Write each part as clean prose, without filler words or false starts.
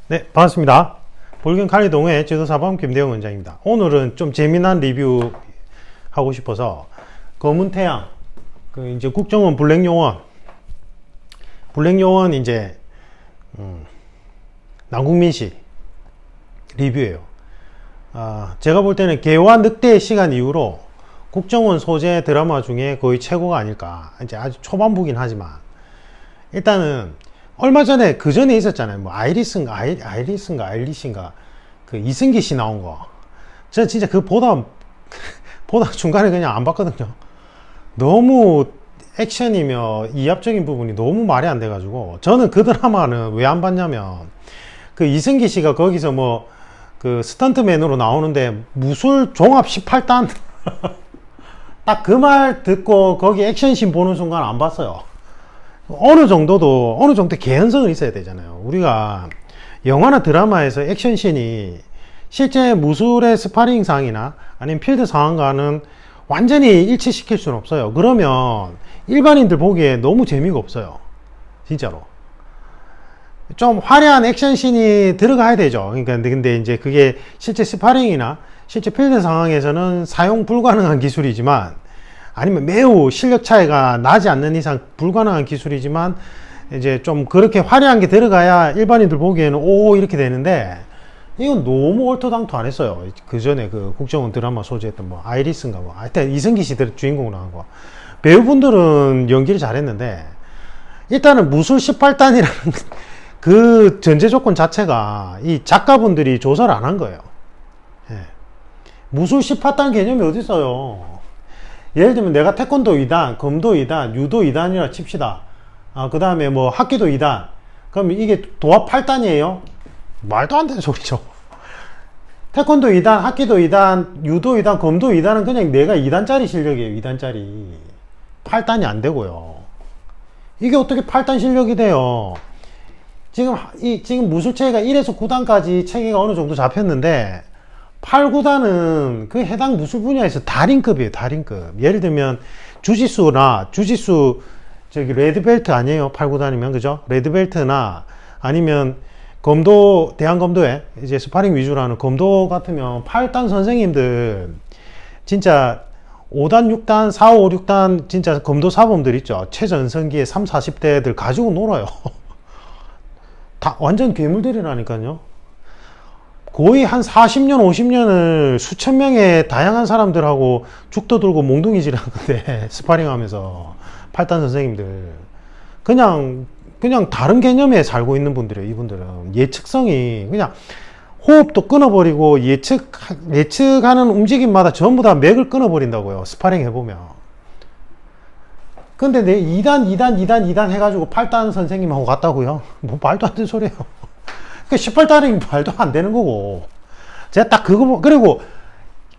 네, 반갑습니다. 볼균 칼리동의 지도사범 김대영 원장입니다. 오늘은 좀 재미난 리뷰 하고 싶어서 검은태양, 이제 국정원 블랙요원 이제 남궁민씨 리뷰예요. 제가 볼 때는 개화 늑대의 시간 이후로 국정원 소재 드라마 중에 거의 최고가 아닐까. 이제 아주 초반부긴 하지만 일단은 얼마 전에 그 전에 있었잖아요. 뭐 아이리스인가 그 이승기 씨 나온 거. 제가 진짜 그 보다 중간에 그냥 안 봤거든요. 너무 액션이며 이합적인 부분이 너무 말이 안 돼가지고 저는 그 드라마는 왜 안 봤냐면 그 이승기 씨가 거기서 뭐 그 스턴트맨으로 나오는데 무술 종합 18단 딱 그 말 듣고 거기 액션씬 보는 순간 안 봤어요. 어느 정도 개연성은 있어야 되잖아요. 우리가 영화나 드라마에서 액션씬이 실제 무술의 스파링 상이나 아니면 필드 상황과는 완전히 일치시킬 수는 없어요. 그러면 일반인들 보기에 너무 재미가 없어요. 진짜로. 좀 화려한 액션씬이 들어가야 되죠. 그러니까 근데 이제 그게 실제 스파링이나 실제 필드 상황에서는 사용 불가능한 기술이지만 아니면 매우 실력 차이가 나지 않는 이상 불가능한 기술이지만 이제 좀 그렇게 화려한 게 들어가야 일반인들 보기에는 오 이렇게 되는데 이건 너무 얼토당토 안 했어요. 그 전에 그 국정원 드라마 소재했던 뭐 아이리스인가 뭐 하여튼 이승기 씨 주인공으로 나온 거 배우분들은 연기를 잘했는데 일단은 무술 18단이라는 그 전제 조건 자체가 이 작가분들이 조사를 안 한 거예요. 예. 무술 18단 개념이 어디 있어요? 예를 들면 내가 태권도 2단, 검도 2단, 유도 2단이라 칩시다. 그 다음에 뭐 합기도 2단. 그럼 이게 도합 8단이에요? 말도 안 되는 소리죠. 태권도 2단, 합기도 2단, 유도 2단, 검도 2단은 그냥 내가 2단짜리 실력이에요. 2단짜리. 8단이 안 되고요. 이게 어떻게 8단 실력이 돼요? 지금 무술체계가 1에서 9단까지 체계가 어느 정도 잡혔는데 8, 9단은 그 해당 무술 분야에서 달인급이에요. 달인급. 예를 들면 주짓수 저기 레드벨트 아니에요. 8, 9단이면 그죠? 레드벨트나 아니면 검도 대한검도에 이제 스파링 위주로 하는 검도 같으면 8단 선생님들 진짜 5단, 6단, 4, 5, 6단 진짜 검도 사범들 있죠. 최전성기의 3, 40대들 가지고 놀아요. 다 완전 괴물들이라니까요. 거의 한 40년, 50년을 수천 명의 다양한 사람들하고 죽도 들고 몽둥이질 하는데 스파링 하면서 8단 선생님들 그냥 다른 개념에 살고 있는 분들이에요. 이분들은 예측성이 그냥 호흡도 끊어버리고 예측하는 움직임마다 전부 다 맥을 끊어버린다고요. 스파링 해보면. 근데 내 2단 해가지고 8단 선생님하고 갔다고요? 뭐 말도 안 되는 소리예요. 18단이 말도 안 되는 거고. 제가 딱 그거, 그리고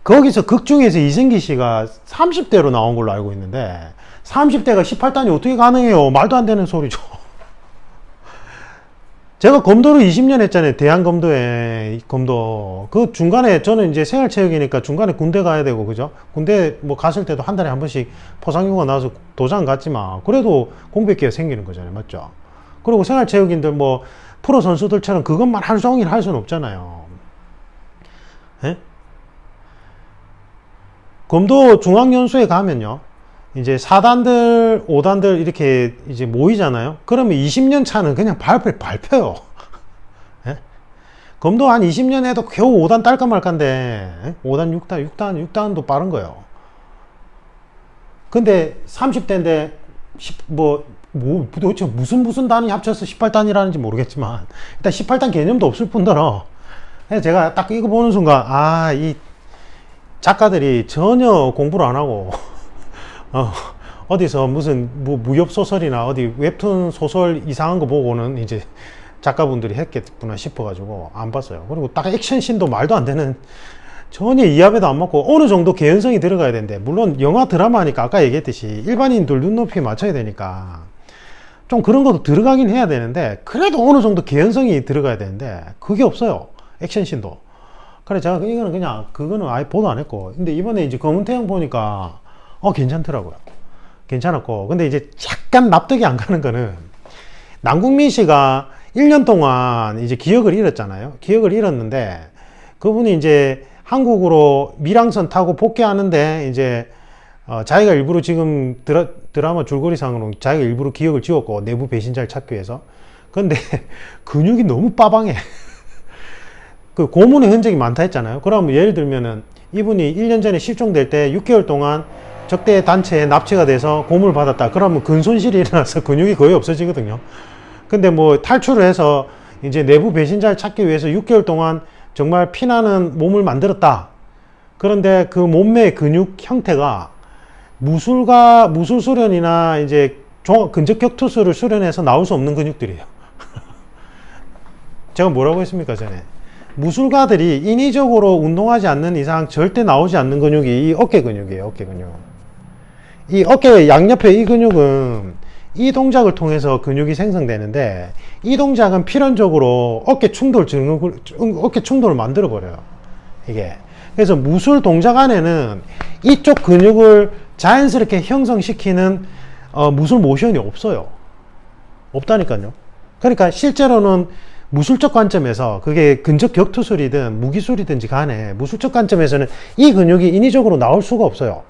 거기서 극 중에서 이승기 씨가 30대로 나온 걸로 알고 있는데 30대가 18단이 어떻게 가능해요? 말도 안 되는 소리죠. 제가 검도를 20년 했잖아요. 대한검도에 검도. 그 중간에 저는 이제 생활체육이니까 중간에 군대 가야 되고 그죠? 군대 뭐 갔을 때도 한 달에 한 번씩 포상휴가 나와서 도장 갔지만 그래도 공백 기회가 생기는 거잖아요. 맞죠? 그리고 생활체육인들 뭐 프로 선수들처럼 그것만 하루 종일 할 수는 없잖아요. 에? 검도 중앙연수에 가면요. 이제 4단들, 5단들 이렇게 이제 모이잖아요. 그러면 20년 차는 그냥 밟혀요. 예? 검도 한 20년 해도 겨우 5단 딸까 말까인데, 예? 5단, 6단도 빠른 거예요. 근데 30대인데, 도대체 무슨 단위 합쳐서 18단이라는지 모르겠지만, 일단 18단 개념도 없을 뿐더러, 제가 딱 이거 보는 순간, 이 작가들이 전혀 공부를 안 하고, 어디서 무슨 무협 소설이나 어디 웹툰 소설 이상한 거 보고는 이제 작가분들이 했겠구나 싶어가지고 안 봤어요. 그리고 딱 액션씬도 말도 안 되는 전혀 이합에도 안 맞고 어느 정도 개연성이 들어가야 되는데 물론 영화 드라마니까 아까 얘기했듯이 일반인들 눈높이에 맞춰야 되니까 좀 그런 것도 들어가긴 해야 되는데 그래도 어느 정도 개연성이 들어가야 되는데 그게 없어요. 액션씬도. 그래 제가 이거는 그냥 그거는 아예 보도 안 했고 근데 이번에 이제 검은태양 보니까 괜찮더라고요. 괜찮았고 근데 이제 약간 납득이 안 가는 거는 남궁민 씨가 1년 동안 이제 기억을 잃었잖아요. 기억을 잃었는데 그분이 이제 한국으로 밀항선 타고 복귀하는데 이제 자기가 일부러 지금 드라마 줄거리상으로 자기가 일부러 기억을 지웠고 내부 배신자를 찾기 위해서. 근데 근육이 너무 빠방해. 그 고문의 흔적이 많다 했잖아요. 그러면 예를 들면은 이분이 1년 전에 실종될 때 6개월 동안 적대 단체에 납치가 돼서 고문을 받았다. 그러면 근손실이 일어나서 근육이 거의 없어지거든요. 근데 뭐 탈출을 해서 이제 내부 배신자를 찾기 위해서 6개월 동안 정말 피나는 몸을 만들었다. 그런데 그 몸매의 근육 형태가 무술 수련이나 이제 근접격 투수를 수련해서 나올 수 없는 근육들이에요. 제가 뭐라고 했습니까, 전에? 무술가들이 인위적으로 운동하지 않는 이상 절대 나오지 않는 근육이 이 어깨 근육이에요, 어깨 근육. 이 어깨 양옆에 이 근육은 이 동작을 통해서 근육이 생성되는데 이 동작은 필연적으로 어깨 충돌을 만들어 버려요, 이게. 그래서 무술 동작 안에는 이쪽 근육을 자연스럽게 형성시키는 무술 모션이 없어요. 없다니까요. 그러니까 실제로는 무술적 관점에서 그게 근접 격투술이든 무기술이든지 간에 무술적 관점에서는 이 근육이 인위적으로 나올 수가 없어요.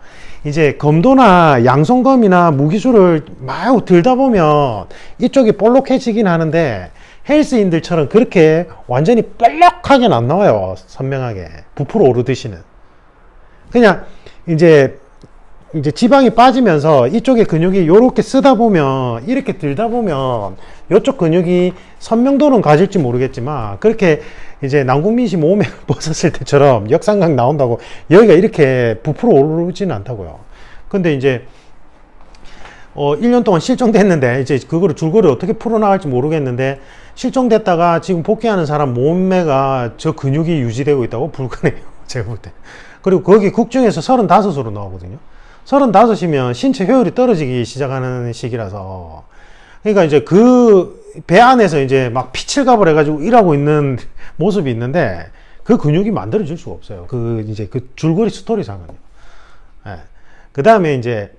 이제 검도나 양손검이나 무기술을 막 들다 보면 이쪽이 볼록해지긴 하는데 헬스인들처럼 그렇게 완전히 뻘록하게는 안 나와요. 선명하게 부풀어 오르듯이는. 그냥 이제 지방이 빠지면서 이쪽에 근육이 이렇게 쓰다 보면, 이렇게 들다 보면 이쪽 근육이 선명도는 가질지 모르겠지만 그렇게 이제 남궁민 씨 몸에 벗었을 때처럼 역삼각 나온다고 여기가 이렇게 부풀어 오르지는 않다고요. 근데 이제 1년 동안 실종됐는데 이제 그거를 줄거리 어떻게 풀어나갈지 모르겠는데 실종됐다가 지금 복귀하는 사람 몸매가 저 근육이 유지되고 있다고 불가능해요. 제가 볼 때. 그리고 거기 국중에서 35으로 나오거든요. 35이면 신체 효율이 떨어지기 시작하는 시기라서. 그러니까 이제 그 배 안에서 이제 막 피칠갑을 해가지고 일하고 있는 모습이 있는데 그 근육이 만들어질 수가 없어요. 이제 그 줄거리 스토리상은요. 예. 그 다음에 이제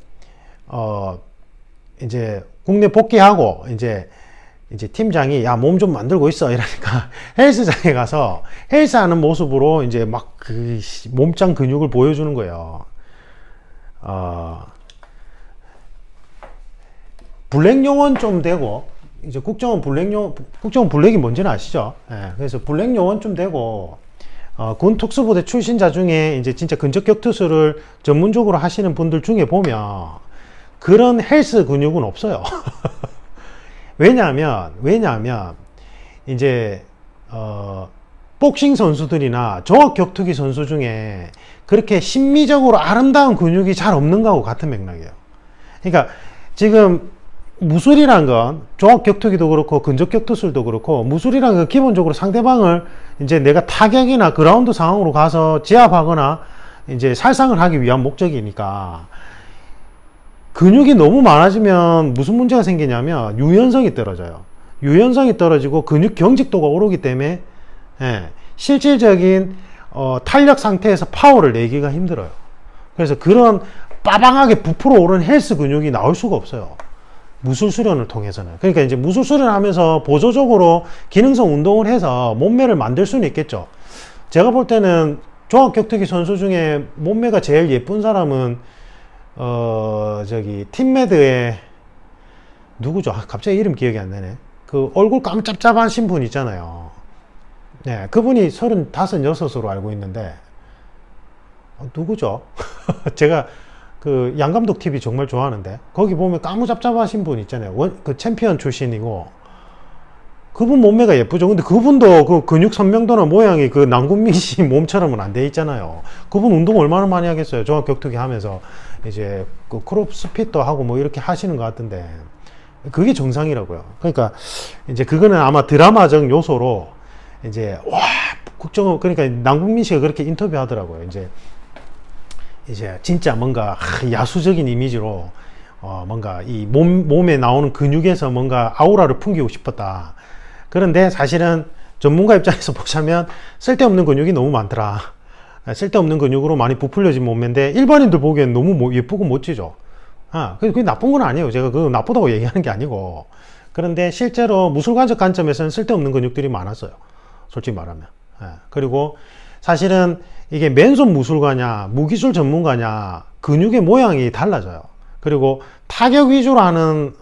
국내 복귀하고 이제 팀장이 야, 몸 좀 만들고 있어 이러니까 헬스장에 가서 헬스하는 모습으로 이제 막 그 몸짱 근육을 보여주는 거예요. 블랙 요원 좀 되고, 이제 국정원 블랙이 뭔지는 아시죠? 예, 그래서 블랙 요원 좀 되고, 군 특수부대 출신자 중에 이제 진짜 근접격 투수를 전문적으로 하시는 분들 중에 보면 그런 헬스 근육은 없어요. 왜냐하면 이제 복싱 선수들이나 종합격투기 선수 중에 그렇게 심미적으로 아름다운 근육이 잘 없는 거하고 같은 맥락이에요. 그러니까 지금 무술이란 건 종합격투기도 그렇고 근접격투술도 그렇고 무술이란 건 기본적으로 상대방을 이제 내가 타격이나 그라운드 상황으로 가서 제압하거나 이제 살상을 하기 위한 목적이니까 근육이 너무 많아지면 무슨 문제가 생기냐면 유연성이 떨어져요. 유연성이 떨어지고 근육 경직도가 오르기 때문에 실질적인 탄력 상태에서 파워를 내기가 힘들어요. 그래서 그런 빠방하게 부풀어 오른 헬스 근육이 나올 수가 없어요. 무술 수련을 통해서는. 그러니까 이제 무술 수련을 하면서 보조적으로 기능성 운동을 해서 몸매를 만들 수는 있겠죠. 제가 볼 때는 종합격투기 선수 중에 몸매가 제일 예쁜 사람은 팀메드의 누구죠? 갑자기 이름 기억이 안 나네. 그 얼굴 깜짝잡하신 분 있잖아요. 네, 그분이 35, 6으로 알고 있는데 누구죠? 제가 그 양감독 TV 정말 좋아하는데 거기 보면 까무잡잡하신 분 있잖아요. 그 챔피언 출신이고 그분 몸매가 예쁘죠. 근데 그분도 그 근육 선명도나 모양이 그 남궁민 씨 몸처럼은 안 돼 있잖아요. 그분 운동 얼마나 많이 하겠어요. 종합격투기 하면서 이제 그 크롭스핏도 하고 뭐 이렇게 하시는 것 같은데 그게 정상이라고요. 그러니까 이제 그거는 아마 드라마적 요소로 이제 그러니까 남궁민 씨가 그렇게 인터뷰하더라고요. 이제 진짜 뭔가 야수적인 이미지로 뭔가 이 몸에 나오는 근육에서 뭔가 아우라를 풍기고 싶었다. 그런데 사실은 전문가 입장에서 보자면 쓸데없는 근육이 너무 많더라. 쓸데없는 근육으로 많이 부풀려진 몸매인데 일반인들 보기엔 너무 예쁘고 멋지죠. 그게 나쁜 건 아니에요. 제가 그거 나쁘다고 얘기하는 게 아니고 그런데 실제로 무술관적 관점에서는 쓸데없는 근육들이 많았어요. 솔직히 말하면. 예. 그리고 사실은 이게 맨손 무술가냐, 무기술 전문가냐, 근육의 모양이 달라져요. 그리고 타격 위주로 하는,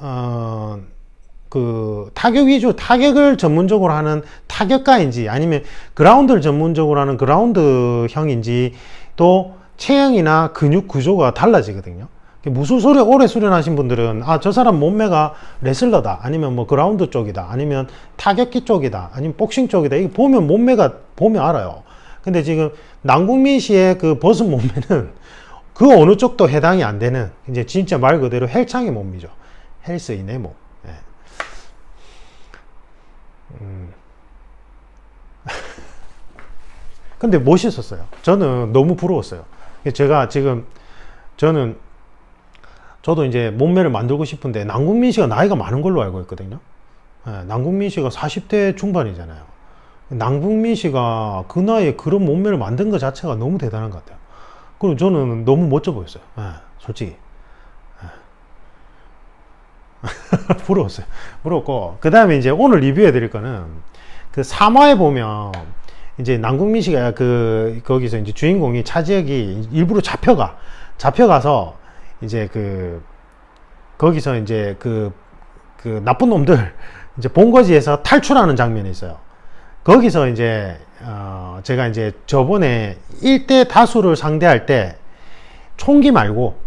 타격을 전문적으로 하는 타격가인지 아니면 그라운드를 전문적으로 하는 그라운드형인지 또 체형이나 근육 구조가 달라지거든요. 무술소리 오래 수련하신 분들은 저 사람 몸매가 레슬러다 아니면 뭐 그라운드 쪽이다 아니면 타격기 쪽이다 아니면 복싱 쪽이다 이게 보면 몸매가 보면 알아요. 근데 지금 남궁민 씨의 그 벗은 몸매는 그 어느 쪽도 해당이 안 되는 이제 진짜 말 그대로 헬창의 몸이죠. 헬스인의 몸. 예. 근데 멋있었어요. 저는 너무 부러웠어요. 제가 지금 저도 이제 몸매를 만들고 싶은데 남궁민 씨가 나이가 많은 걸로 알고 있거든요. 예, 남궁민 씨가 40대 중반이잖아요. 남궁민 씨가 그 나이에 그런 몸매를 만든 것 자체가 너무 대단한 것 같아요. 그리고 저는 너무 멋져 보였어요. 예, 솔직히. 예. 부러웠어요. 부러웠고, 그 다음에 이제 오늘 리뷰해 드릴 거는 그 3화에 보면 이제 남궁민 씨가 거기서 이제 주인공이 차지혁이 일부러 잡혀가서 이제 거기서 이제 그 나쁜 놈들 이제 본거지에서 탈출하는 장면이 있어요. 거기서 이제 제가 이제 저번에 1대 다수를 상대할 때 총기 말고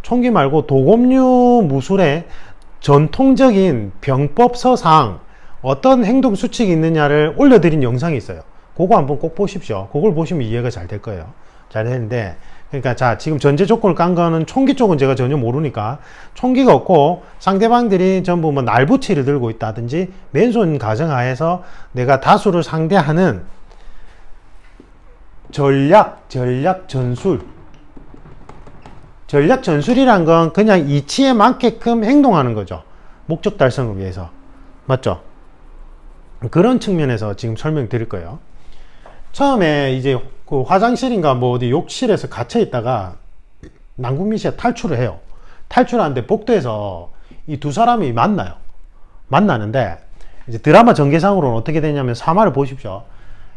도검류 무술의 전통적인 병법서상 어떤 행동 수칙이 있느냐를 올려드린 영상이 있어요. 그거 한번 꼭 보십시오. 그걸 보시면 이해가 잘 될 거예요. 잘 되는데, 그러니까 자, 지금 전제 조건을 깐 거는 총기 쪽은 제가 전혀 모르니까 총기가 없고 상대방들이 전부 뭐 날붙이를 들고 있다든지 맨손 가정하에서 내가 다수를 상대하는 전술이란 건 그냥 이치에 맞게끔 행동하는 거죠. 목적 달성을 위해서. 맞죠? 그런 측면에서 지금 설명드릴 거예요. 처음에 이제 그 화장실인가 뭐 어디 욕실에서 갇혀 있다가 남궁민 씨가 탈출을 해요. 탈출하는데 복도에서 이 두 사람이 만나는데 이제 드라마 전개상으로는 어떻게 되냐면 3화를 보십시오.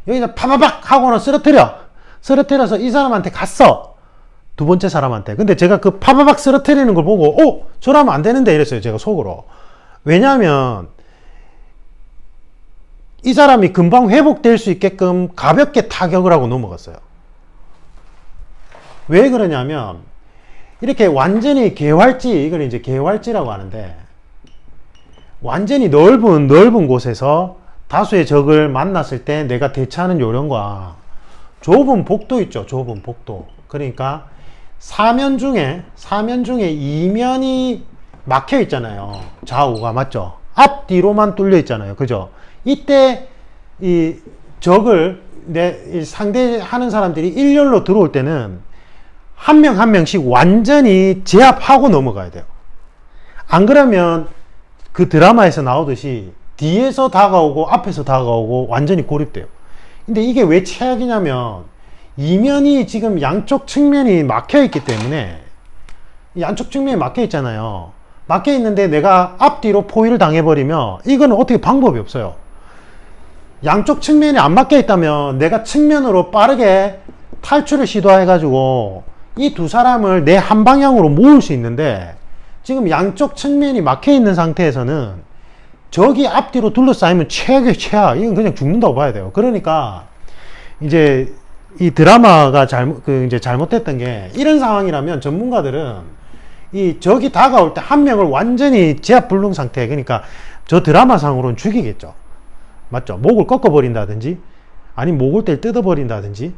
여기서 파바박 하고는 쓰러뜨려서 이 사람한테 갔어. 두 번째 사람한테. 근데 제가 그 파바박 쓰러뜨리는 걸 보고 저러면 안 되는데 이랬어요. 제가 속으로. 왜냐하면 이 사람이 금방 회복될 수 있게끔 가볍게 타격을 하고 넘어갔어요. 왜 그러냐면 이렇게 완전히 개활지, 이걸 이제 개활지라고 하는데 완전히 넓은 곳에서 다수의 적을 만났을 때 내가 대처하는 요령과 좁은 복도 있죠. 좁은 복도. 그러니까 사면 중에 이면이 막혀 있잖아요. 좌우가. 맞죠? 앞뒤로만 뚫려 있잖아요. 그죠? 이때 이 적을 상대하는 사람들이 일렬로 들어올 때는 한 명 한 명씩 완전히 제압하고 넘어가야 돼요. 안 그러면 그 드라마에서 나오듯이 뒤에서 다가오고 앞에서 다가오고 완전히 고립돼요. 근데 이게 왜 최악이냐면 이면이 지금 양쪽 측면이 막혀 있기 때문에 양쪽 측면이 막혀 있잖아요. 막혀 있는데 내가 앞뒤로 포위를 당해버리면 이거는 어떻게 방법이 없어요. 양쪽 측면이 안 막혀 있다면 내가 측면으로 빠르게 탈출을 시도해가지고 이 두 사람을 내 한 방향으로 모을 수 있는데 지금 양쪽 측면이 막혀 있는 상태에서는 적이 앞뒤로 둘러싸이면 최악의 최악. 이건 그냥 죽는다고 봐야 돼요. 그러니까 이제 이 드라마가 이제 잘못됐던 게 이런 상황이라면 전문가들은 이 적이 다가올 때 한 명을 완전히 제압 불능 상태. 그러니까 저 드라마상으로는 죽이겠죠. 맞죠? 목을 꺾어버린다든지, 아니면 목을 때 뜯어버린다든지,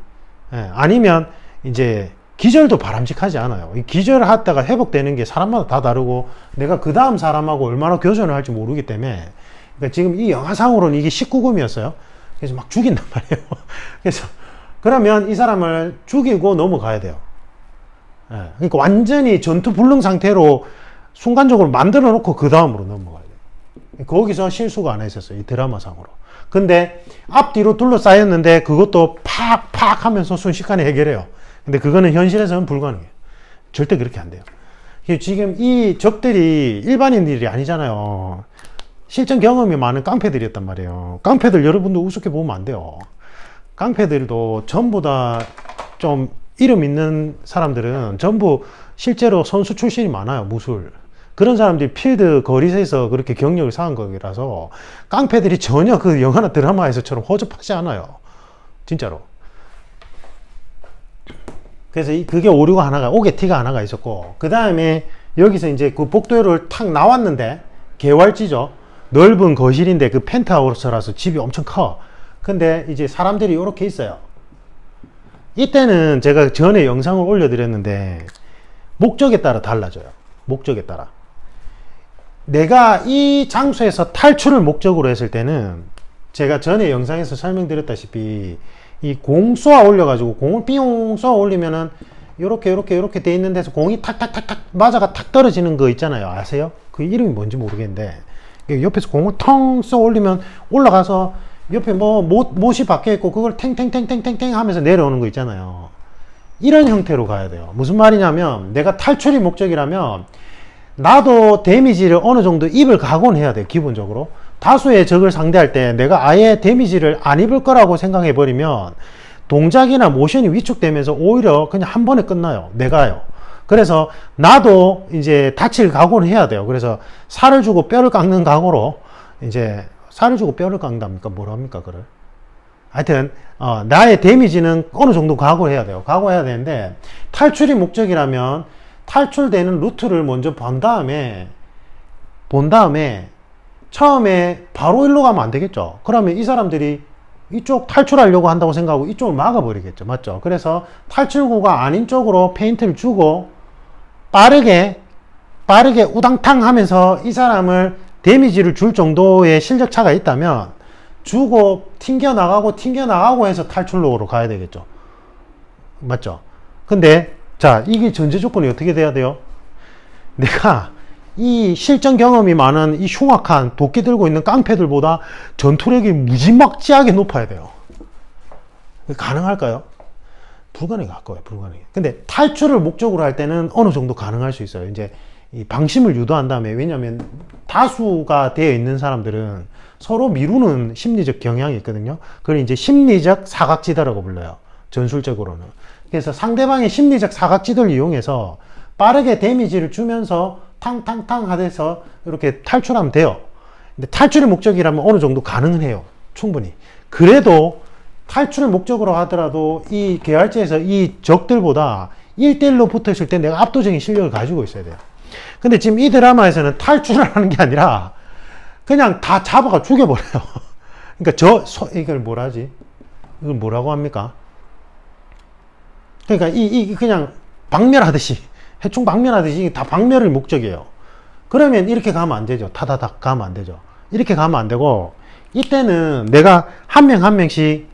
아니면 이제 기절도 바람직하지 않아요. 이 기절을 하다가 회복되는 게 사람마다 다 다르고, 내가 그 다음 사람하고 얼마나 교전을 할지 모르기 때문에, 그러니까 지금 이 영화상으로는 이게 19금이었어요. 그래서 막 죽인단 말이에요. 그래서, 그러면 이 사람을 죽이고 넘어가야 돼요. 그러니까 완전히 전투 불능 상태로 순간적으로 만들어 놓고 그 다음으로 넘어가야 돼요. 거기서 실수가 안 했었어요. 이 드라마상으로. 근데 앞뒤로 둘러싸였는데 그것도 팍팍 하면서 순식간에 해결해요. 근데 그거는 현실에서는 불가능해요. 절대 그렇게 안 돼요. 지금 이 적들이 일반인들이 아니잖아요. 실전 경험이 많은 깡패들이었단 말이에요. 깡패들 여러분도 우습게 보면 안 돼요. 깡패들도 전부 다 좀 이름 있는 사람들은 전부 실제로 선수 출신이 많아요. 무술. 그런 사람들이 필드 거리에서 그렇게 경력을 쌓은 거라서 깡패들이 전혀 그 영화나 드라마에서처럼 허접하지 않아요. 진짜로. 그래서 그게 오류가 하나가, 오게티가 하나가 있었고, 그 다음에 여기서 이제 그 복도를 탁 나왔는데, 개활지죠. 넓은 거실인데 그 펜트하우스라서 집이 엄청 커. 근데 이제 사람들이 이렇게 있어요. 이때는 제가 전에 영상을 올려드렸는데, 목적에 따라 달라져요. 목적에 따라. 내가 이 장소에서 탈출을 목적으로 했을 때는, 제가 전에 영상에서 설명드렸다시피, 이 공 쏘아 올려가지고, 공을 삐용 쏘아 올리면은, 요렇게 돼 있는 데서 공이 탁탁탁탁 맞아가 탁 떨어지는 거 있잖아요. 아세요? 그 이름이 뭔지 모르겠는데, 옆에서 공을 텅 쏘아 올리면 올라가서, 옆에 못이 박혀 있고, 그걸 탱탱탱탱탱탱 하면서 내려오는 거 있잖아요. 이런 형태로 가야 돼요. 무슨 말이냐면, 내가 탈출이 목적이라면, 나도 데미지를 어느 정도 입을 각오는 해야 돼요. 기본적으로. 다수의 적을 상대할 때 내가 아예 데미지를 안 입을 거라고 생각해 버리면 동작이나 모션이 위축되면서 오히려 그냥 한 번에 끝나요. 내가요. 그래서 나도 이제 다칠 각오는 해야 돼요. 그래서 살을 주고 뼈를 깎는 각오로, 이제 살을 주고 뼈를 깎는답니까? 뭐라 합니까? 그걸. 하여튼 나의 데미지는 어느 정도 각오를 해야 돼요. 각오해야 되는데, 탈출이 목적이라면 탈출되는 루트를 먼저 본 다음에 처음에 바로 일로 가면 안 되겠죠. 그러면 이 사람들이 이쪽 탈출하려고 한다고 생각하고 이쪽을 막아버리겠죠. 맞죠? 그래서 탈출구가 아닌 쪽으로 페인트를 주고 빠르게 우당탕 하면서 이 사람을 데미지를 줄 정도의 실력 차가 있다면 주고 튕겨나가고 해서 탈출로로 가야 되겠죠. 맞죠? 근데 자, 이게 전제 조건이 어떻게 돼야 돼요? 내가 이 실전 경험이 많은 이 흉악한 도끼 들고 있는 깡패들보다 전투력이 무지막지하게 높아야 돼요. 가능할까요? 불가능에 가까워요. 불가능해. 근데 탈출을 목적으로 할 때는 어느 정도 가능할 수 있어요. 이제 이 방심을 유도한 다음에, 왜냐하면 다수가 되어 있는 사람들은 서로 미루는 심리적 경향이 있거든요. 그걸 이제 심리적 사각지대라고 불러요. 전술적으로는. 그래서 상대방의 심리적 사각지대를 이용해서 빠르게 데미지를 주면서 탕탕탕 하면서 이렇게 탈출하면 돼요. 근데 탈출의 목적이라면 어느 정도 가능은 해요. 충분히. 그래도 탈출을 목적으로 하더라도 이 계열지에서 이 적들보다 1대1로 붙어 있을 때 내가 압도적인 실력을 가지고 있어야 돼요. 근데 지금 이 드라마에서는 탈출을 하는 게 아니라 그냥 다 잡아가 죽여버려요. 그러니까 이걸 뭐라지? 이걸 뭐라고 합니까? 그러니까 그냥 박멸하듯이, 해충 박멸하듯이 다 박멸의 목적이에요. 그러면 이렇게 가면 안 되죠. 타다닥 가면 안 되죠. 이렇게 가면 안 되고, 이때는 내가 한 명 한 명씩,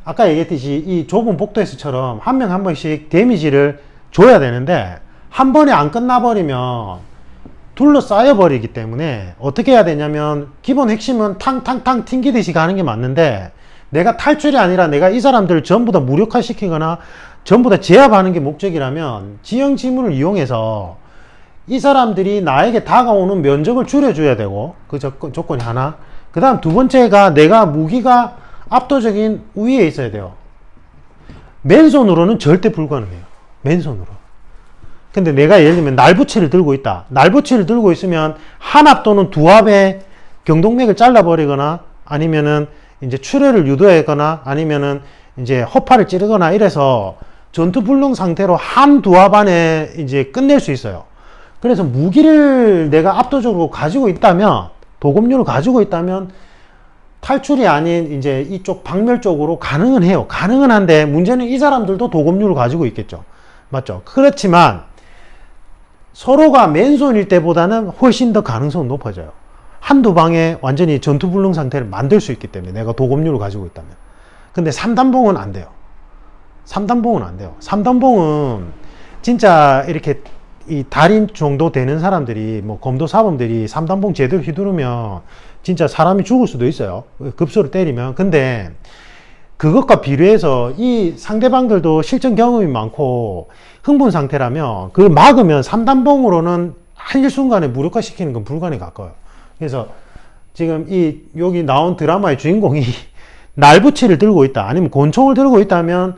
아까 얘기했듯이 이 좁은 복도에서처럼 한 명 한 번씩 데미지를 줘야 되는데, 한 번에 안 끝나버리면 둘러싸여 버리기 때문에 어떻게 해야 되냐면, 기본 핵심은 탕탕탕 튕기듯이 가는 게 맞는데, 내가 탈출이 아니라 내가 이 사람들을 전부 다 무력화시키거나 전부 다 제압하는 게 목적이라면 지형지물을 이용해서 이 사람들이 나에게 다가오는 면적을 줄여줘야 되고, 그 조건이 하나. 그 다음 두 번째가 내가 무기가 압도적인 우위에 있어야 돼요. 맨손으로는 절대 불가능해요. 맨손으로. 근데 내가 예를 들면 날부치를 들고 있다. 날부치를 들고 있으면 한 합 또는 두 합의 경동맥을 잘라버리거나, 아니면은 이제 출혈을 유도하거나, 아니면은 이제 허파를 찌르거나 이래서 전투불능 상태로 한 두 합 안에 이제 끝낼 수 있어요. 그래서 무기를 내가 압도적으로 가지고 있다면, 도검류를 가지고 있다면 탈출이 아닌 이제 이쪽 박멸 쪽으로 가능은 해요. 가능은 한데 문제는 이 사람들도 도검류를 가지고 있겠죠. 맞죠? 그렇지만 서로가 맨손일 때보다는 훨씬 더 가능성은 높아져요. 한두 방에 완전히 전투불능 상태를 만들 수 있기 때문에, 내가 도검류를 가지고 있다면. 근데 3단봉은 안 돼요. 3단봉은 안 돼요. 3단봉은 진짜 이렇게 이 달인 정도 되는 사람들이, 뭐 검도 사범들이 3단봉 제대로 휘두르면 진짜 사람이 죽을 수도 있어요. 급소를 때리면. 근데 그것과 비례해서 이 상대방들도 실전 경험이 많고 흥분 상태라면 그걸 막으면 3단봉으로는 한일순간에 무력화시키는 건 불가능에 가까워요. 그래서 지금 여기 나온 드라마의 주인공이 날붙이를 들고 있다, 아니면 권총을 들고 있다면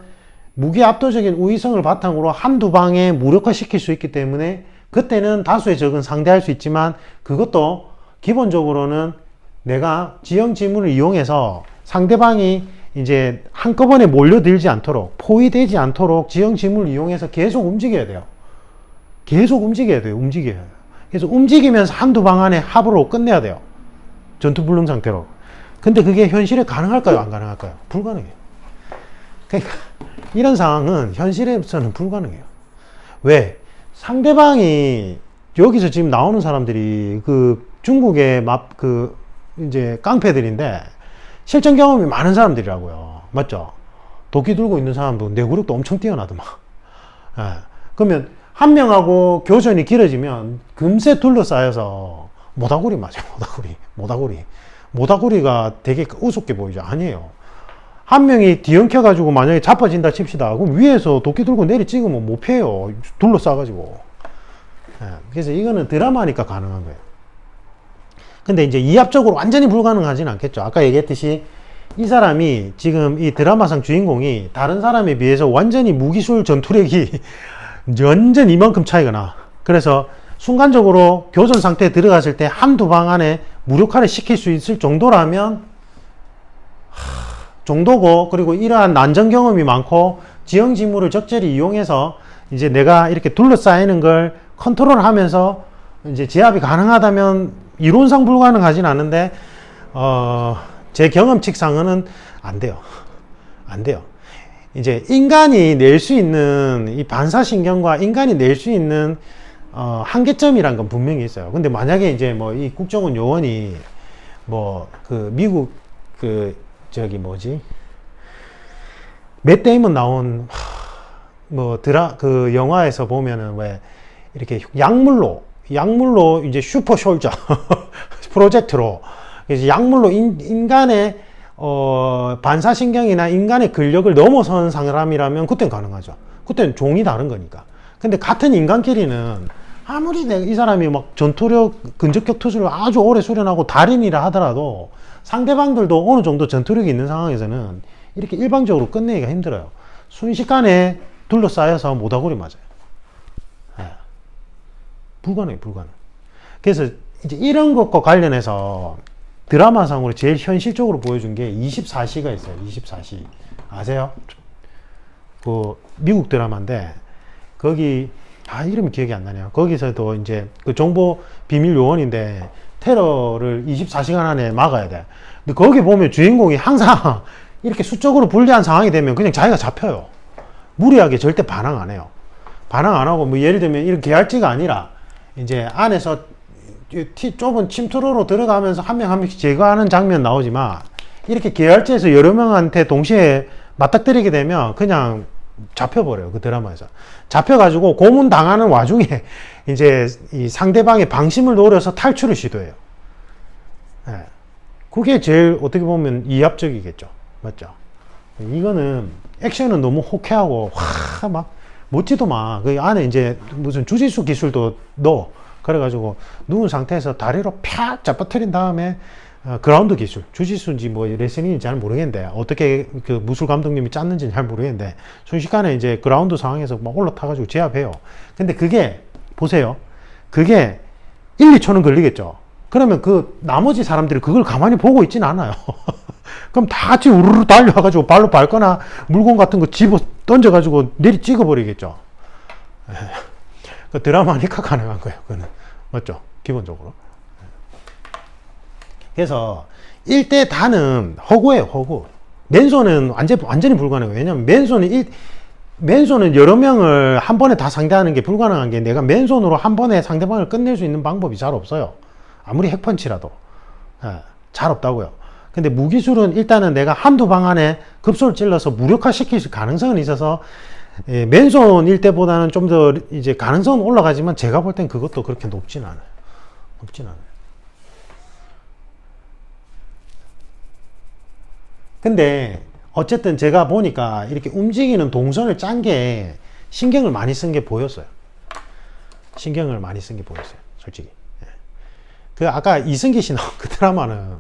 무기 압도적인 우위성을 바탕으로 한두 방에 무력화시킬 수 있기 때문에 그때는 다수의 적은 상대할 수 있지만, 그것도 기본적으로는 내가 지형 지문을 이용해서 상대방이 이제 한꺼번에 몰려들지 않도록, 포위되지 않도록 지형 지문을 이용해서 계속 움직여야 돼요. 계속 움직여야 돼요. 움직여야 돼요. 그래서 움직이면서 한두 방 안에 합으로 끝내야 돼요. 전투 불능 상태로. 근데 그게 현실에 가능할까요? 안 가능할까요? 불가능해요. 그러니까 이런 상황은 현실에서는 불가능해요. 왜? 상대방이, 여기서 지금 나오는 사람들이 그 중국의 이제 깡패들인데 실전 경험이 많은 사람들이라고요. 맞죠? 도끼 들고 있는 사람도 내구력도 엄청 뛰어나더만. 예. 그러면 한 명하고 교전이 길어지면 금세 둘러싸여서 모다구리 맞아요. 모다구리가 되게 우습게 보이죠. 아니에요. 한 명이 뒤엉켜가지고 만약에 자빠진다 칩시다. 그럼 위에서 도끼 들고 내리 찍으면 못 피해요. 둘러싸가지고. 예. 그래서 이거는 드라마니까 가능한 거예요. 근데 이제 이합적으로 완전히 불가능하진 않겠죠. 아까 얘기했듯이 이 사람이 지금 이 드라마상 주인공이 다른 사람에 비해서 완전히 무기술 전투력이 완전 이만큼 차이가 나. 그래서 순간적으로 교전 상태에 들어갔을 때 한두 방 안에 무력화를 시킬 수 있을 정도라면 정도고, 그리고 이러한 난전 경험이 많고 지형 지물을 적절히 이용해서 이제 내가 이렇게 둘러싸이는 걸 컨트롤하면서 이제 제압이 가능하다면 이론상 불가능하진 않은데 제 경험칙상은 안 돼요. 안 돼요. 이제 인간이 낼 수 있는 이 반사신경과 인간이 낼 수 있는 한계점이란 건 분명히 있어요. 근데 만약에 이제 뭐 이 국정원 요원이 뭐 그 미국 저기 뭐지, 맷 데이먼 나온 뭐 그 영화에서 보면은 왜 이렇게 약물로 이제 슈퍼 숄저 프로젝트로 그래서 약물로 인간의 반사신경이나 인간의 근력을 넘어선 사람이라면 그땐 가능하죠. 그땐 종이 다른 거니까. 근데 같은 인간끼리는 아무리 이 사람이 막 전투력, 근접격 투수를 아주 오래 수련하고 달인이라 하더라도 상대방들도 어느 정도 전투력이 있는 상황에서는 이렇게 일방적으로 끝내기가 힘들어요. 순식간에 둘러싸여서 모다구리 맞아요. 네. 불가능해. 그래서 이제 이런 것과 관련해서 드라마상으로 제일 현실적으로 보여준 게 24시가 있어요. 24시. 아세요? 그 미국 드라마인데 거기 이름이 기억이 안 나네요. 거기서도 이제 그 정보 비밀 요원인데 테러를 24시간 안에 막아야 돼. 근데 거기 보면 주인공이 항상 이렇게 수적으로 불리한 상황이 되면 그냥 자기가 잡혀요. 무리하게 절대 반항 안 해요. 반항 안 하고 뭐 예를 들면 이런 계열지가 아니라 이제 안에서 좁은 침투로로 들어가면서 한 명 한 명씩 제거하는 장면 나오지만 이렇게 계열지에서 여러 명한테 동시에 맞닥뜨리게 되면 그냥 잡혀버려요. 그 드라마에서. 잡혀가지고 고문 당하는 와중에 이제 이 상대방의 방심을 노려서 탈출을 시도해요. 네. 그게 제일 어떻게 보면 이합적이겠죠. 맞죠? 이거는 액션은 너무 호쾌하고 막 멋지도 막 그 안에 이제 무슨 주짓수 기술도 넣어. 그래가지고 누운 상태에서 다리로 팍 잡아뜨린 다음에 그라운드 기술, 주짓수인지 뭐 레슬링인지 잘 모르겠는데 어떻게 그 무술 감독님이 짰는지는 잘 모르겠는데 순식간에 이제 그라운드 상황에서 막 올라타가지고 제압해요. 근데 그게 보세요. 그게 1, 2초는 걸리겠죠. 그러면 그 나머지 사람들이 그걸 가만히 보고 있진 않아요. 그럼 다 같이 우르르 달려와가지고 발로 밟거나 물건 같은 거 집어 던져가지고 내리 찍어버리겠죠. 그 드라마니까 가능한 거예요. 그거는. 맞죠? 기본적으로. 그래서 1대 다는 허구예요. 허구. 맨손은 완전히 불가능해요. 왜냐면 맨손은 여러 명을 한 번에 다 상대하는 게 불가능한 게 내가 맨손으로 한 번에 상대방을 끝낼 수 있는 방법이 잘 없어요. 아무리 핵펀치라도. 잘 없다고요. 근데 무기술은 일단은 내가 한두 방 안에 급소를 찔러서 무력화시킬 가능성은 있어서 맨손일 때보다는 좀 더 이제 가능성은 올라가지만 제가 볼 땐 그것도 그렇게 높진 않아요. 근데 어쨌든 제가 보니까 이렇게 움직이는 동선을 짠 게 신경을 많이 쓴 게 보였어요. 솔직히. 그 아까 이승기 씨 나온 그 드라마는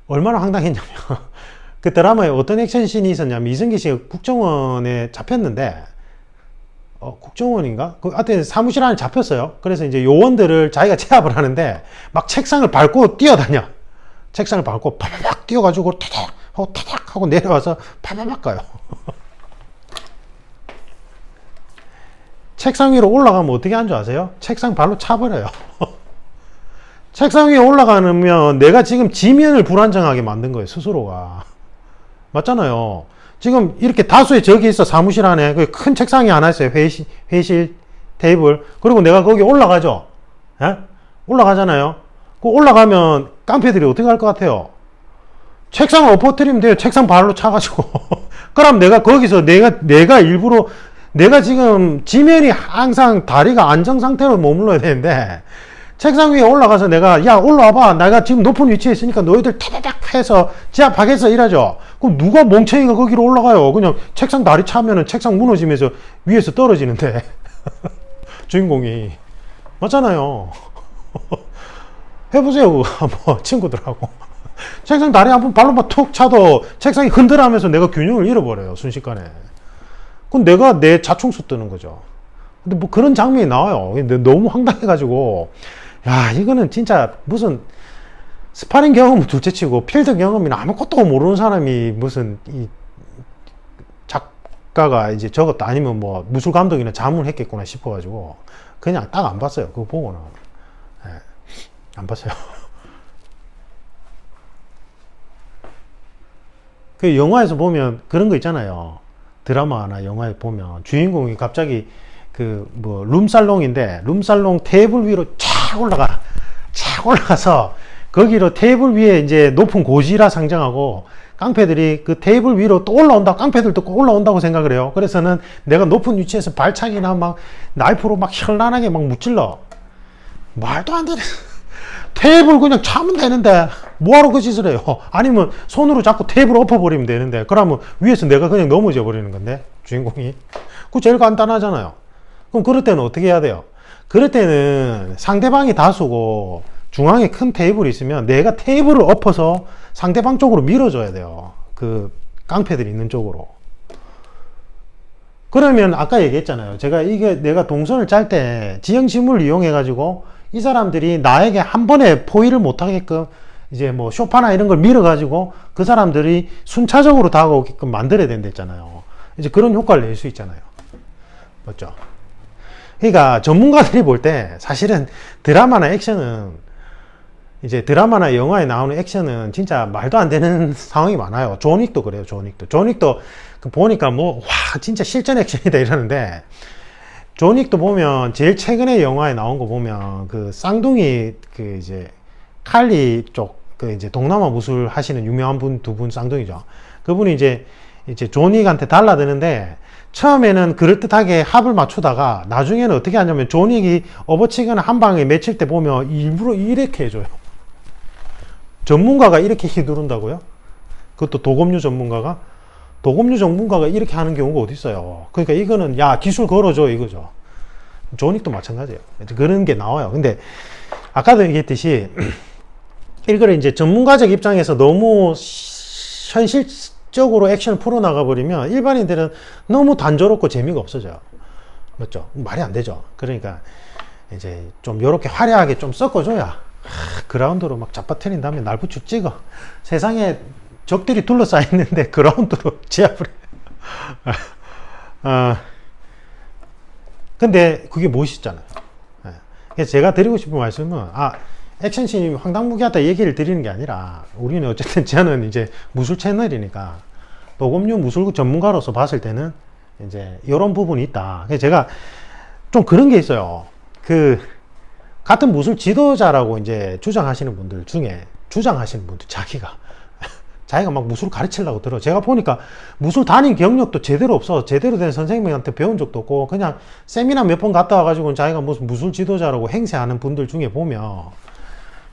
얼마나 황당했냐면 그 드라마에 어떤 액션씬이 있었냐면 이승기 씨가 국정원에 잡혔는데 국정원인가? 그 하여튼 사무실 안에 잡혔어요. 그래서 이제 요원들을 자기가 제압을 하는데 막 책상을 밟고 뛰어다녀. 책상을 밟고 파바박 뛰어가지고 타닥 하고 타닥 하고 내려와서 파바박 가요. 책상 위로 올라가면 어떻게 하는 줄 아세요? 책상 발로 차버려요. 책상 위에 올라가면 내가 지금 지면을 불안정하게 만든 거예요, 스스로가. 맞잖아요. 지금 이렇게 다수의 적이 있어, 사무실 안에. 큰 책상이 하나 있어요. 회의실 테이블. 그리고 내가 거기 올라가죠. 예? 올라가잖아요. 그 올라가면 깡패들이 어떻게 할 것 같아요? 책상을 엎어뜨리면 돼요. 책상 발로 차가지고. 그럼 내가 거기서 내가 일부러 내가 지금 지면이 항상 다리가 안정 상태로 머물러야 되는데 책상 위에 올라가서 내가 야 올라와봐 내가 지금 높은 위치에 있으니까 너희들 타다닥 해서 제압하겠어 이러죠. 그럼 누가 멍청이가 거기로 올라가요. 그냥 책상 다리 차면은 책상 무너지면서 위에서 떨어지는데 주인공이. 맞잖아요. 해보세요 그거 한번 친구들하고. 책상 다리 한번 발로만 툭 차도 책상이 흔들하면서 내가 균형을 잃어버려요 순식간에. 그럼 내가 내 자충수 뜨는 거죠. 근데 뭐 그런 장면이 나와요. 근데 너무 황당해가지고 야 이거는 진짜 무슨 스파링 경험은 둘째치고 필드 경험이나 아무것도 모르는 사람이 무슨 이 작가가 이제 저것도 아니면 뭐 무술 감독이나 자문했겠구나 싶어가지고 그냥 딱 안 봤어요. 그거 보고는 네, 안 봤어요. 그 영화에서 보면 그런 거 있잖아요. 드라마나 영화에 보면 주인공이 갑자기 그 뭐 룸살롱인데 룸살롱 테이블 위로 쫙 올라가서 거기로 테이블 위에 이제 높은 고지라 상정하고 깡패들이 그 테이블 위로 또 올라온다. 깡패들도 꼭 올라온다고 생각을 해요. 그래서는 내가 높은 위치에서 발차기나 막 나이프로 막 현란하게 막 무찔러. 말도 안 되네. 테이블 그냥 차면 되는데 뭐하러 그 짓을 해요. 아니면 손으로 잡고 테이블 엎어버리면 되는데 그러면 위에서 내가 그냥 넘어져 버리는 건데 주인공이. 그거 제일 간단하잖아요. 그럼 그럴 때는 어떻게 해야 돼요? 그럴 때는 상대방이 다수고 중앙에 큰 테이블이 있으면 내가 테이블을 엎어서 상대방 쪽으로 밀어줘야 돼요. 그 깡패들이 있는 쪽으로. 그러면 아까 얘기했잖아요. 제가 이게 내가 동선을 짤 때 지형지물을 이용해 가지고 이 사람들이 나에게 한 번에 포위를 못하게끔 이제 뭐 쇼파나 이런 걸 밀어가지고 그 사람들이 순차적으로 다가오게끔 만들어야 된다 했잖아요. 이제 그런 효과를 낼 수 있잖아요. 맞죠? 그러니까 전문가들이 볼 때 사실은 드라마나 액션은 이제 드라마나 영화에 나오는 액션은 진짜 말도 안 되는 상황이 많아요. 존 윅도 그래요. 존 윅도 보니까 뭐 와 진짜 실전 액션이다 이러는데 존 윅도 보면 제일 최근에 영화에 나온 거 보면 그 쌍둥이 그 이제 칼리 쪽 그 이제 동남아 무술 하시는 유명한 분 두 분 쌍둥이죠. 그분이 이제 존 윅한테 달라드는데 처음에는 그럴듯하게 합을 맞추다가 나중에는 어떻게 하냐면 존 윅이 업어치거나 한 방에 맺힐 때 보면 일부러 이렇게 해줘요. 전문가가 이렇게 휘두른다고요? 그것도 도검류 전문가가 이렇게 하는 경우가 어디 있어요. 그러니까 이거는 야 기술 걸어줘 이거죠. 존 윅도 마찬가지예요. 그런 게 나와요. 근데 아까도 얘기했듯이 이거를 이제 전문가적 입장에서 너무 현실적으로 액션을 풀어나가 버리면 일반인들은 너무 단조롭고 재미가 없어져요. 맞죠? 말이 안 되죠. 그러니까 이제 좀 이렇게 화려하게 좀 섞어줘야 그라운드로 막 잡아뜨린 다음에 날부추 찍어. 세상에 적들이 둘러싸여 있는데 그라운드로 제압을 해요. 근데 그게 멋있잖아요. 그래서 제가 드리고 싶은 말씀은 액션씬이 황당무계하다 얘기를 드리는 게 아니라 우리는 어쨌든 저는 이제 무술 채널이니까 도검류 무술 전문가로서 봤을 때는 이제 이런 부분이 있다. 그래서 제가 좀 그런 게 있어요. 그 같은 무술 지도자라고 이제 주장하시는 분들 중에 자기가 막 무술 가르치려고 들어. 제가 보니까 무술 다닌 경력도 제대로 없어. 제대로 된 선생님한테 배운 적도 없고 그냥 세미나 몇 번 갔다 와가지고 자기가 무슨 무술 지도자라고 행세하는 분들 중에 보면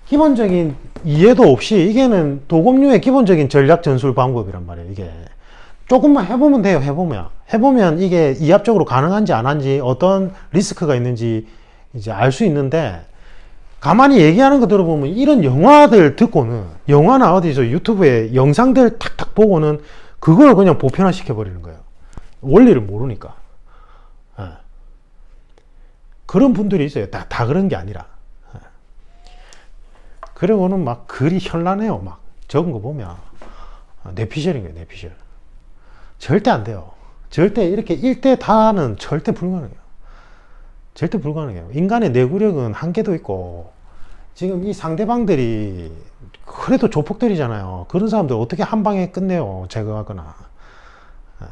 기본적인 이해도 없이 이게는 도검류의 기본적인 전략 전술 방법이란 말이에요. 이게 조금만 해보면 돼요. 해보면 이게 이합적으로 가능한지 안 한지 어떤 리스크가 있는지 이제 알 수 있는데 가만히 얘기하는 거 들어보면 이런 영화들 듣고는 영화나 어디서 유튜브에 영상들 탁탁 보고는 그걸 그냥 보편화 시켜버리는 거예요. 원리를 모르니까. 예. 그런 분들이 있어요. 다 그런 게 아니라. 예. 그리고는 막 글이 현란해요. 막 적은 거 보면. 뇌피셜인 거예요. 뇌피셜. 절대 안 돼요. 절대 이렇게 1대 다는 절대 불가능해요. 절대 불가능해요. 인간의 내구력은 한계도 있고, 지금 이 상대방들이 그래도 조폭들이잖아요. 그런 사람들 어떻게 한 방에 끝내요. 제거하거나.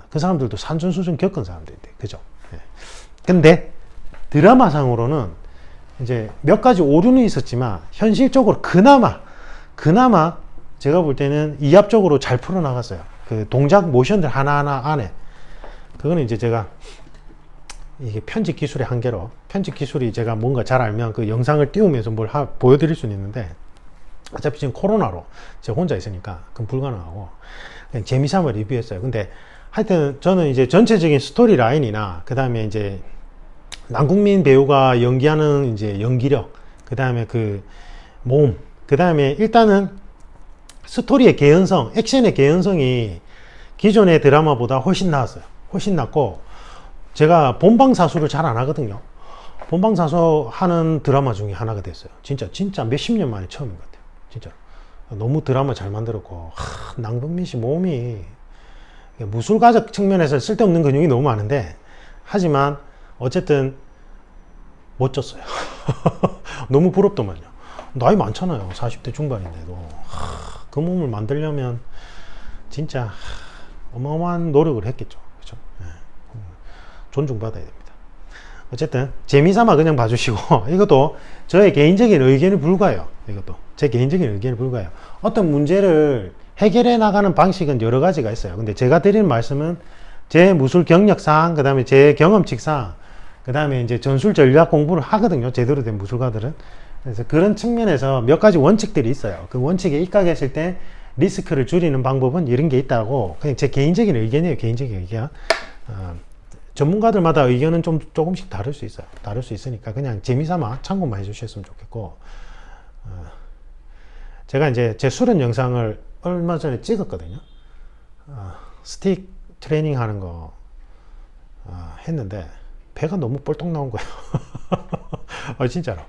그 사람들도 산전수전 겪은 사람들인데, 그죠? 예. 근데 드라마상으로는 이제 몇 가지 오류는 있었지만 현실적으로 그나마 제가 볼 때는 이합적으로 잘 풀어나갔어요. 그 동작 모션들 하나하나 안에. 그거는 이제 제가 이게 편집 기술의 한계로, 편집 기술이 제가 뭔가 잘 알면 그 영상을 띄우면서 뭘 보여드릴 수는 있는데, 어차피 지금 코로나로 제가 혼자 있으니까 그건 불가능하고 그냥 재미삼아 리뷰했어요. 근데 하여튼 저는 이제 전체적인 스토리 라인이나 그 다음에 이제 남궁민 배우가 연기하는 이제 연기력, 그 다음에 그 몸, 그 다음에 일단은 스토리의 개연성, 액션의 개연성이 기존의 드라마보다 훨씬 나았어요. 훨씬 낫고, 제가 본방사수를 잘 안 하거든요. 본방사수 하는 드라마 중에 하나가 됐어요. 진짜 몇십 년 만에 처음인 것 같아요. 진짜. 너무 드라마 잘 만들었고, 남궁민 씨 몸이 무술가적 측면에서 쓸데없는 근육이 너무 많은데, 하지만 어쨌든 멋졌어요. 너무 부럽더만요. 나이 많잖아요. 40대 중반인데도. 그 몸을 만들려면 진짜 어마어마한 노력을 했겠죠. 그렇죠? 네. 존중받아야 됩니다. 어쨌든 재미삼아 그냥 봐주시고, 이것도 저의 개인적인 의견에 불과해요. 이것도 제 개인적인 의견에 불과해요. 어떤 문제를 해결해 나가는 방식은 여러 가지가 있어요. 근데 제가 드리는 말씀은 제 무술 경력상, 그 다음에 제 경험칙상, 그 다음에 이제 전술 전략 공부를 하거든요. 제대로 된 무술가들은. 그래서 그런 측면에서 몇 가지 원칙들이 있어요. 그 원칙에 입각했을 때 리스크를 줄이는 방법은 이런 게 있다고, 그냥 제 개인적인 의견이에요. 개인적인 의견. 전문가들마다 의견은 조금씩 다를 수 있어요. 다를 수 있으니까 그냥 재미삼아 참고만 해주셨으면 좋겠고, 제가 이제 제 수련 영상을 얼마 전에 찍었거든요. 스틱 트레이닝 하는 거 했는데 배가 너무 뻘떡 나온 거예요. 진짜로.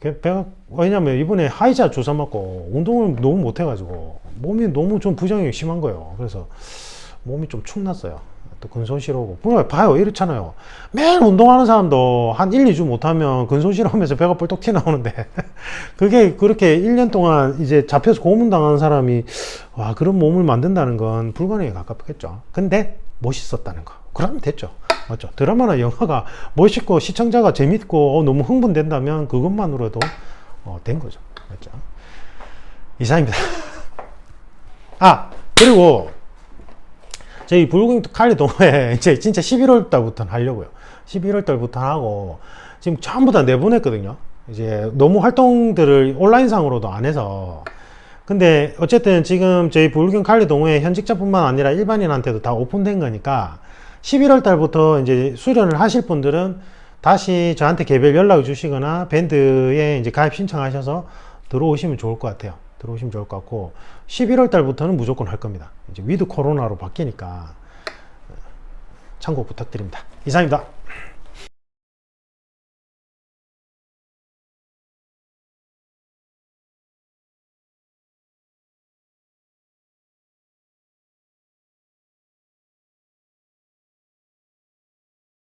배가, 왜냐면 이번에 하이자 주사 맞고 운동을 너무 못 해가지고 몸이 너무 좀 부작용이 심한 거예요. 그래서 몸이 좀 축났어요. 또 근손실 오고. 봐요. 이렇잖아요. 매일 운동하는 사람도 한 1, 2주 못하면 근손실 오면서 배가 뻘떡 튀어나오는데, 그게 그렇게 1년 동안 이제 잡혀서 고문당하는 사람이, 와, 그런 몸을 만든다는 건 불가능에 가깝겠죠. 근데 멋있었다는 거. 그러면 됐죠. 맞죠? 드라마나 영화가 멋있고 시청자가 재밌고 너무 흥분된다면 그것만으로도 된 거죠. 맞죠? 이상입니다. 그리고 저희 붉은 칼리 동호회 이제 진짜 11월 달부터 하려고요. 11월 달부터 하고 지금 전부 다 내보냈거든요. 이제 너무 활동들을 온라인상으로도 안 해서. 근데 어쨌든 지금 저희 붉은 칼리 동호회 현직자뿐만 아니라 일반인한테도 다 오픈된 거니까 11월 달부터 이제 수련을 하실 분들은 다시 저한테 개별 연락을 주시거나 밴드에 이제 가입 신청하셔서 들어오시면 좋을 것 같아요. 들어오시면 좋을 것 같고, 11월 달부터는 무조건 할 겁니다. 이제 위드 코로나로 바뀌니까 참고 부탁드립니다. 이상입니다.